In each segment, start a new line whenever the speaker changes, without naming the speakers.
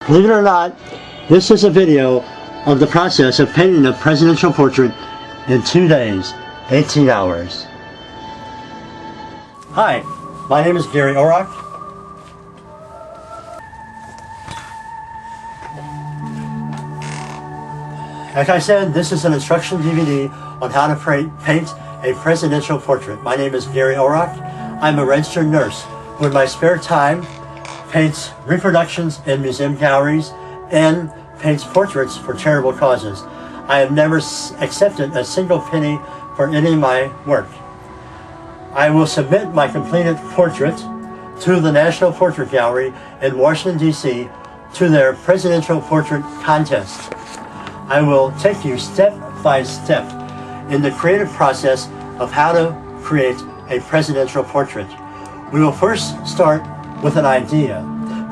Believe it or not, this is a video of the process of painting a presidential portrait in 2 days, 18 hours. Hi, my name is Gary Orrock. Like I said, this is an instruction DVD on how to paint a presidential portrait. My name is Gary Orrock. I'm a registered nurse who in my spare time paints reproductions in museum galleries and paints portraits for charitable causes. I have never accepted a single penny for any of my work. I will submit my completed portrait to the National Portrait Gallery in Washington, D.C. to their Presidential Portrait Contest. I will take you step by step in the creative process of how to create a presidential portrait. We will first start with an idea.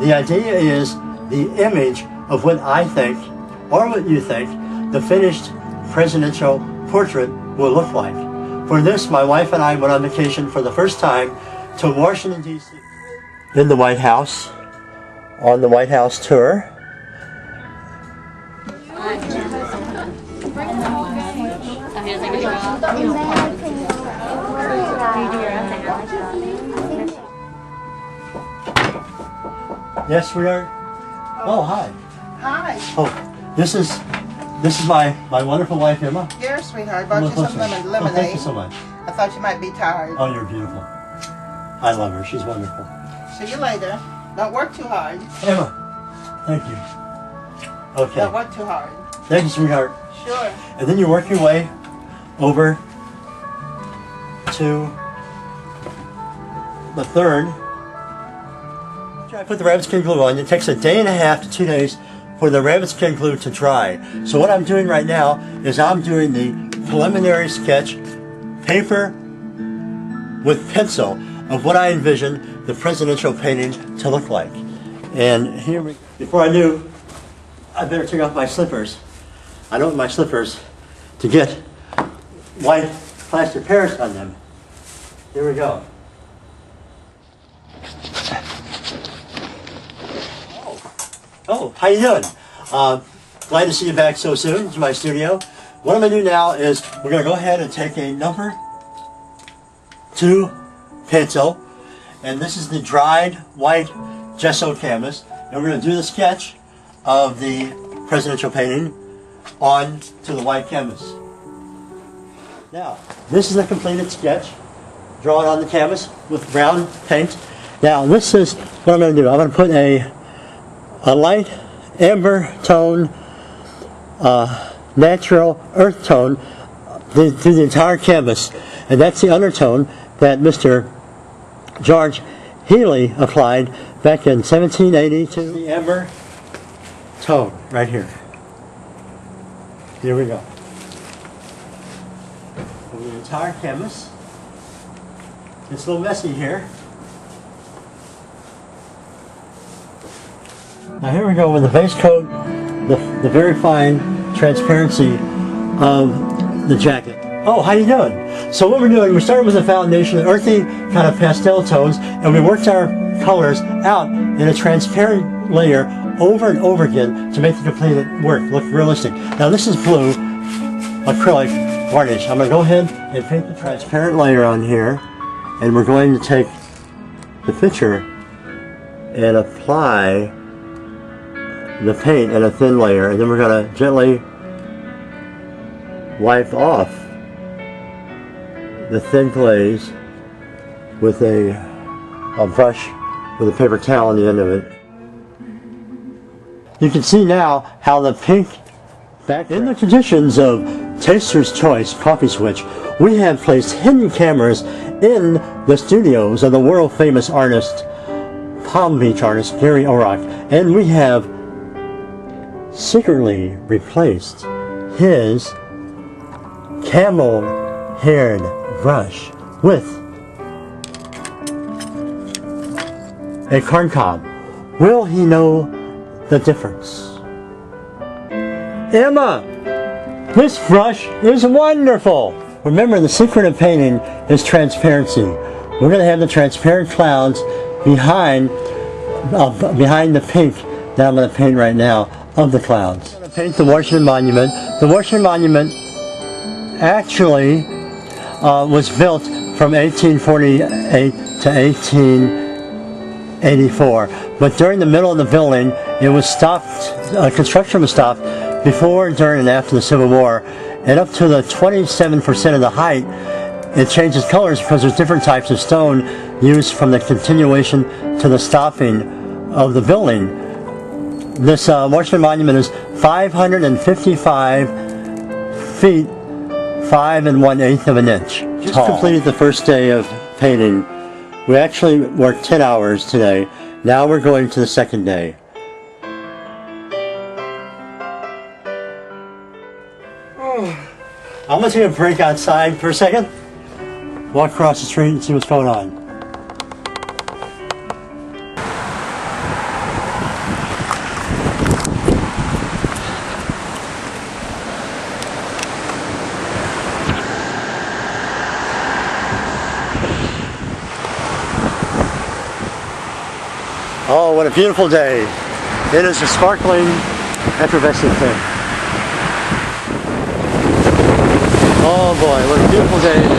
The idea is the image of what I think, or what you think, the finished presidential portrait will look like. For this, my wife and I went on vacation for the first time to Washington, D.C. in the White House, on the White House tour. Yes, we are. Oh, hi.
Hi.
Oh, this is my wonderful wife, Emma.
Here, sweetheart. I bought you some lemonade.
Oh, thank you so much.
I thought you might be tired.
Oh, you're beautiful. I love her. She's wonderful.
See you later. Don't work too hard.
Emma, thank you. Okay.
Don't work too hard.
Thank you, sweetheart.
Sure.
And then you work your way over to the third. I put the rabbit skin glue on. It takes 1.5 days to 2 days for the rabbit skin glue to dry. So what I'm doing right now is I'm doing the preliminary sketch, paper with pencil, of what I envision the presidential painting to look like. And here before I knew, I better take off my slippers. I don't want my slippers to get white plaster Paris on them. Here we go. Oh, how you doing? Glad to see you back so soon to my studio. What I'm going to do now is we're going to go ahead and take a number 2 pencil, and this is the dried white gesso canvas, and we're going to do the sketch of the presidential painting on to the white canvas. Now, this is a completed sketch drawn on the canvas with brown paint. Now, this is what I'm going to do. I'm going to put a light amber tone, natural earth tone through the entire canvas, and that's the undertone that Mr. George Healy applied back in 1780 to the amber tone right here. Here we go. For the entire canvas. It's a little messy here. Now here we go with the base coat, the very fine transparency of the jacket. Oh, how you doing? So what we're doing, we started with a foundation, earthy kind of pastel tones, and we worked our colors out in a transparent layer over and over again to make the completed work look realistic. Now this is blue acrylic varnish. I'm going to go ahead and paint the transparent layer on here, and we're going to take the picture and apply the paint in a thin layer, and then we're going to gently wipe off the thin glaze with a brush with a paper towel on the end of it. You can see now how the pink background. In the traditions of Taster's Choice Coffee Switch, we have placed hidden cameras in the studios of the world famous artist, Palm Beach artist Gary Orrock, and we have secretly replaced his camel-haired brush with a corn cob. Will he know the difference? Emma, this brush is wonderful. Remember, the secret of painting is transparency. We're going to have the transparent clouds behind the pink that I'm going to paint right now of the clouds. I'm going to paint the Washington Monument. The Washington Monument actually was built from 1848 to 1884, but during the middle of the building it was stopped, construction was stopped before, during, and after the Civil War, and up to the 27% of the height it changes colors because there's different types of stone used from the continuation to the stopping of the building. This Washington Monument is 555 feet 5 1/8 of an inch. Just completed the first day of painting. We actually worked 10 hours today. Now we're going to the second day. I'm going to take a break outside for a second. Walk across the street and see what's going on. Oh, what a beautiful day. It is a sparkling, effervescent thing. Oh boy, what a beautiful day it is.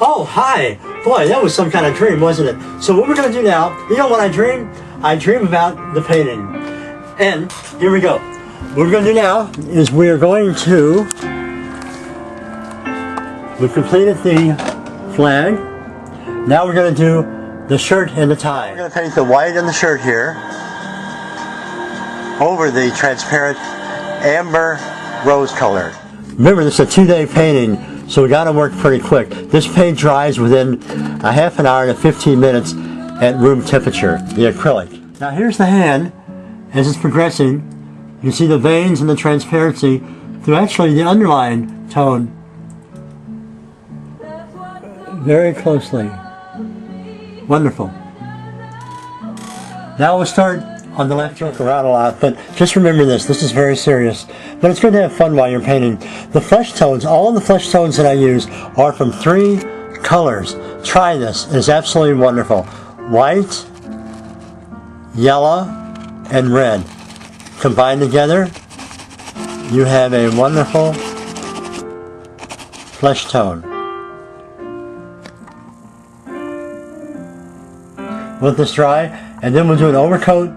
Oh, hi. Boy, that was some kind of dream, wasn't it? So what we're going to do now, you know what I dream? I dream about the painting. And here we go. What we're going to do now is we are going to, we've completed the flag. Now we're going to do the shirt and the tie. We're going to paint the white on the shirt here over the transparent amber rose color. Remember, this is a 2-day painting, so we got to work pretty quick. This paint dries within a half an hour to 15 minutes at room temperature, the acrylic. Now here's the hand as it's progressing. You can see the veins and the transparency through actually the underline tone very closely. Wonderful. Now we'll start on the left. Joke around a lot, but just remember this. This is very serious. But it's good to have fun while you're painting. The flesh tones, all of the flesh tones that I use are from 3 colors. Try this. It is absolutely wonderful. White, yellow, and red. Combined together, you have a wonderful flesh tone. Let this dry, and then we'll do an overcoat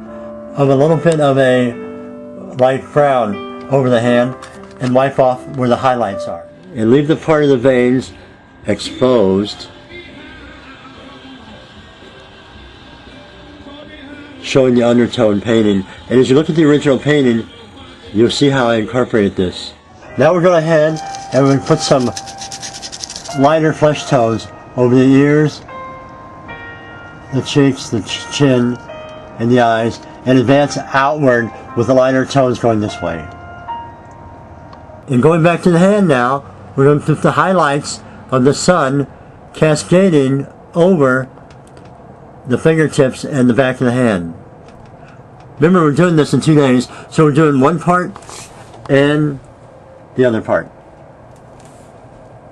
of a little bit of a light brown over the hand and wipe off where the highlights are. And leave the part of the veins exposed, showing the undertone painting. And as you look at the original painting, you'll see how I incorporated this. Now we're going ahead and we're going to put some lighter flesh tones over the ears, the cheeks, the chin, and the eyes, and advance outward with the lighter tones going this way. And going back to the hand now, we're going to put the highlights of the sun cascading over the fingertips and the back of the hand. Remember, we're doing this in 2 days, so we're doing one part and the other part.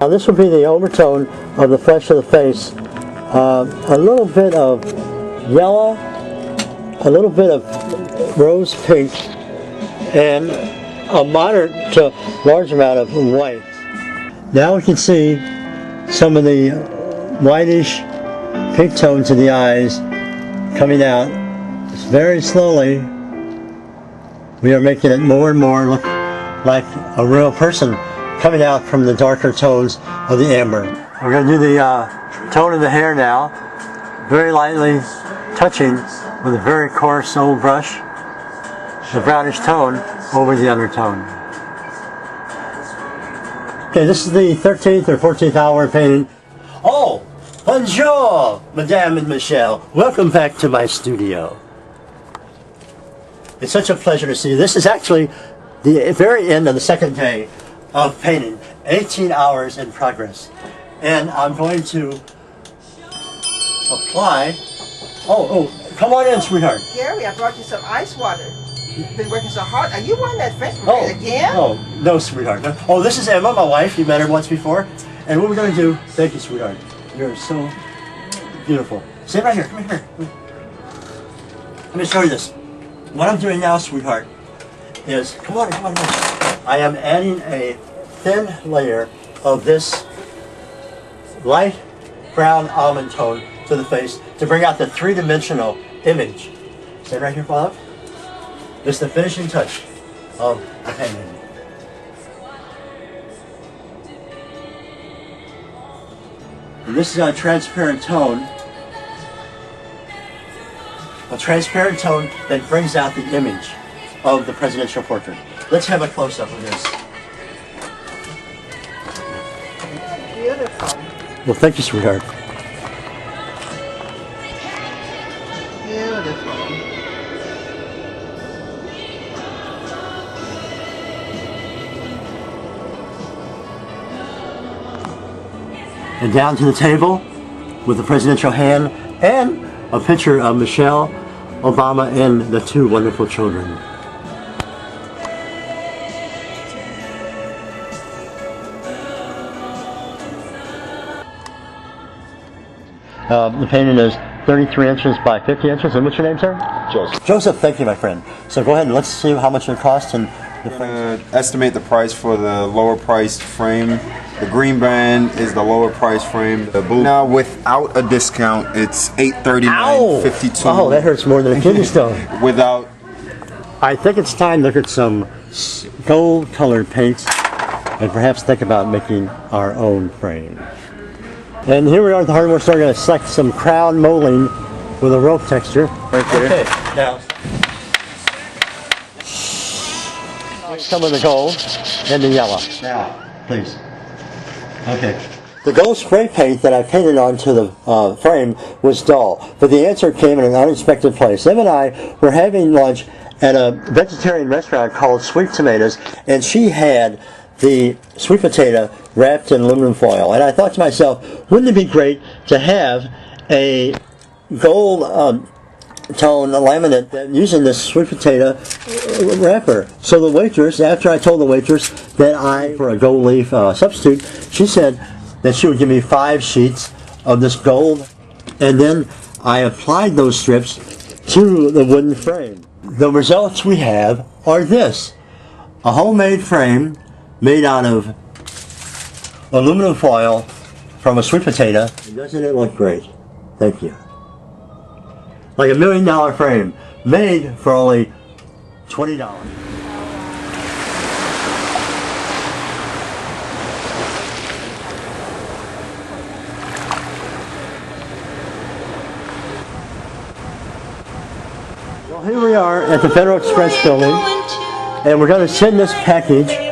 Now this will be the overtone of the flesh of the face. A little bit of yellow, a little bit of rose pink, and a moderate to large amount of white. Now we can see some of the whitish pink tones in the eyes coming out. Just very slowly, we are making it more and more look like a real person coming out from the darker tones of the amber. We're going to do the tone of the hair now, very lightly touching with a very coarse old brush, the brownish tone over the undertone. Okay, this is the 13th or 14th hour painting. Oh, bonjour, Madame and Michelle. Welcome back to my studio. It's such a pleasure to see you. This is actually the very end of the second day of painting. 18 hours in progress. And I'm going to apply. Oh, come on in, sweetheart.
Gary, I brought you some ice water. You've been working so hard. Are you wearing that French parade again?
Oh, no, sweetheart. No. Oh, this is Emma, my wife. You met her once before. And what we're going to do, thank you, sweetheart. You're so beautiful. Sit right here. Come here. Let me show you this. What I'm doing now, sweetheart, is, come on. I am adding a thin layer of this light brown almond tone to the face to bring out the three-dimensional image. Stand right here, Bob. This is the finishing touch of the painting. And this is a transparent tone. A transparent tone that brings out the image of the presidential portrait. Let's have a close-up of this.
Beautiful.
Well, thank you, sweetheart.
Beautiful.
And down to the table with the presidential hand and a picture of Michelle Obama and the two wonderful children. The painting is 33 inches by 50 inches. And what's your name, sir?
Joseph.
Joseph, thank you, my friend. So go ahead and let's see how much it costs and the frame.
Estimate the price for the lower priced frame. The green band is the lower price frame. The blue now without a discount, it's $839.52.
Oh, that hurts more than a kidney stone.
Without.
I think it's time to look at some gold-colored paints and perhaps think about making our own frame. And here we are at the hardware store. Going to select some crown molding with a rope texture. Right there. Okay, now some of the gold and the yellow. Now, please. Okay. The gold spray paint that I painted onto the frame was dull, but the answer came in an unexpected place. Em and I were having lunch at a vegetarian restaurant called Sweet Tomatoes, and she had the sweet potato wrapped in aluminum foil. And I thought to myself, wouldn't it be great to have a gold tone laminate using this sweet potato wrapper? So the waitress, after I told the waitress that for a gold leaf substitute, she said that she would give me 5 sheets of this gold, and then I applied those strips to the wooden frame. The results we have are this: a homemade frame made out of aluminum foil from a sweet potato. Doesn't it look great? Thank you. Like $1 million frame, made for only $20. Well, here we are at the Federal Express building, and we're going to send this package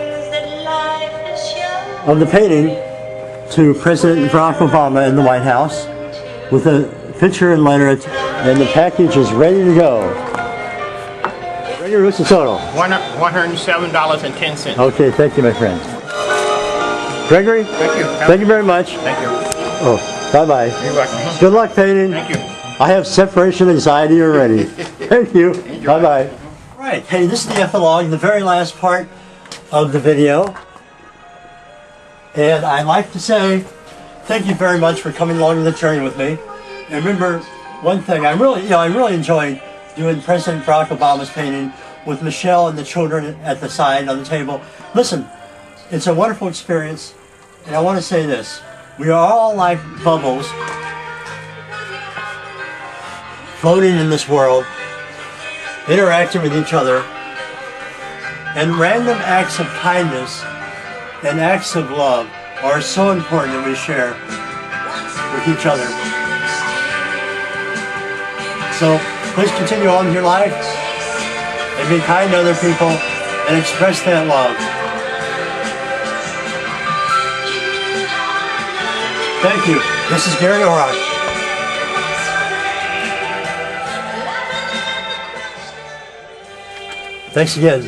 of the painting to President Barack Obama in the White House with a picture and letter, and the package is ready to go. Gregory, what's the total?
$107.10.
Okay, thank you, my friend. Gregory?
Thank you.
Thank you very much.
Thank you.
Oh, bye-bye.
You're welcome.
Good luck painting.
Thank you.
I have separation anxiety already. Thank you. Bye-bye. Right, hey, this is the epilogue, the very last part of the video. And I'd like to say thank you very much for coming along the journey with me. And remember one thing, I really enjoyed doing President Barack Obama's painting with Michelle and the children at the side on the table. Listen, it's a wonderful experience, and I want to say this: we are all like bubbles floating in this world, interacting with each other, and random acts of kindness and acts of love are so important that we share with each other. So please continue on with your life and be kind to other people and express that love. Thank you. This is Gary Orrock. Thanks again.